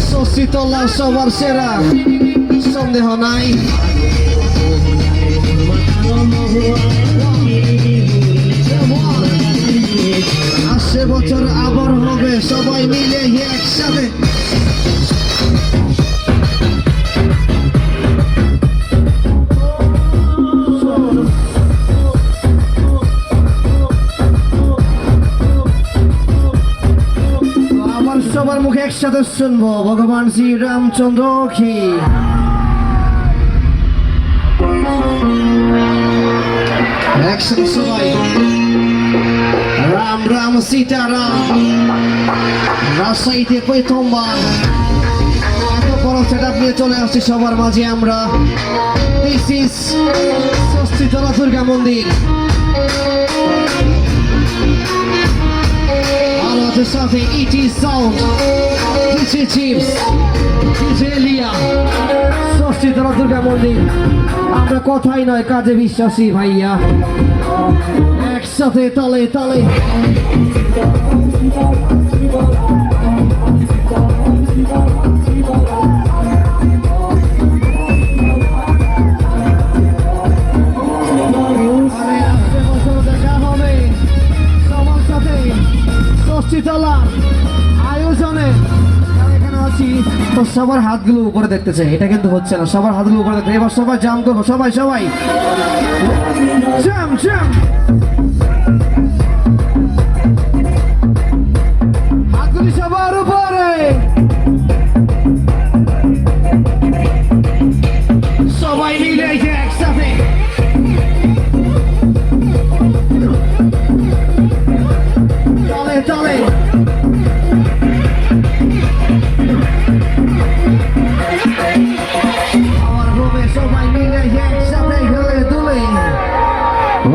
শশীতলা সবার সেরা সন্দেহ নাই। আসছে বছর আবার হবে সবাই মিলে একসাথে। সবার মুখে একসাথে শুনবো ভগবান শ্রী রামচন্দ্র কি। একসাথে সবাই রাম রাম সীতারাম। রাজশাহীতে প্রথমবার এত বড় সেটআপ নিয়ে চলে আসছি সবার মাঝে আমরা। দিস ইজ ষষ্ঠীতলা দুর্গা মন্দির। আমাদের সাথে ইটি সাউন্ড, ডিজে চিপস, ডিজে লিয়া। ষষ্ঠীতলা দুর্গা মন্দির। আমরা কথাই নয় কাজে বিশ্বাসী ভাইয়া। একসাথে তালে তালে। আয়োজনে এখানে আছি তো সবার হাতগুলো উপরে দেখতেছে, এটা কিন্তু হচ্ছে না। সবার হাতগুলো উপরে দেখতে, এবার সবাই জাম করবো। সবাই সবাই জাম জাম। হাতগুলি সবার উপরে। সবাই মিলে একসাথে। চলে চলে। আমার রুমে সবাই মিলে একসাথে হেলে দুলে।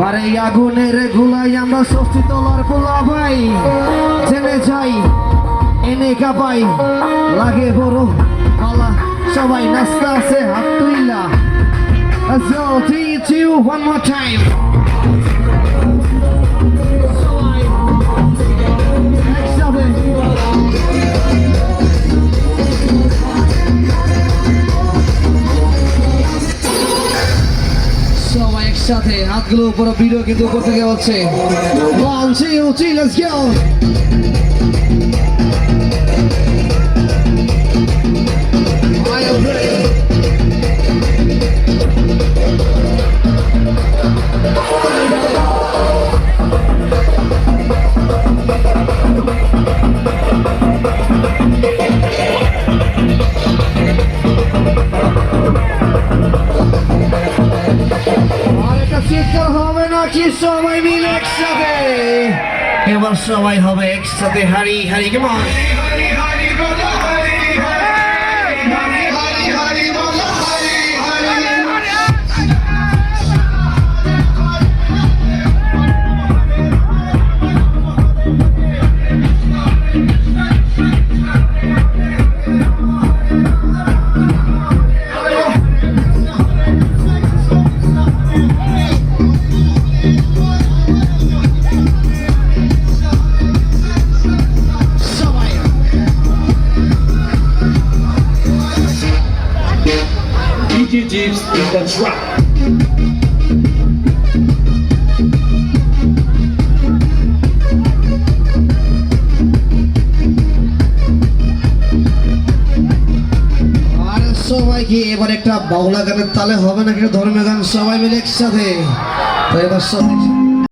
আরে আগুনের গুলাই আমরা ষষ্ঠীতলার পোলা ভাই। জেনে যাই এনে কাপাই লাগে বড় পালা। সবাই নাস্তা আছে হাত তুইলা। Let's go 3, 2, one more time. সবাই একসাথে হাতগুলো উপরে, ভিডিও কিন্তু উপর থেকে হচ্ছে। 1, 2, 3, let's go. হবে নাকি সবাই মিলে একসাথে? এবার সবাই হবে একসাথে। হারি হারি কেমন DJ Jeeps in the track. আর সবাই কি এবার একটা বাউলা গানের তালে হবে নাকি ধর্মীয় গান সবাই মিলে একসাথে তো এবার সবাই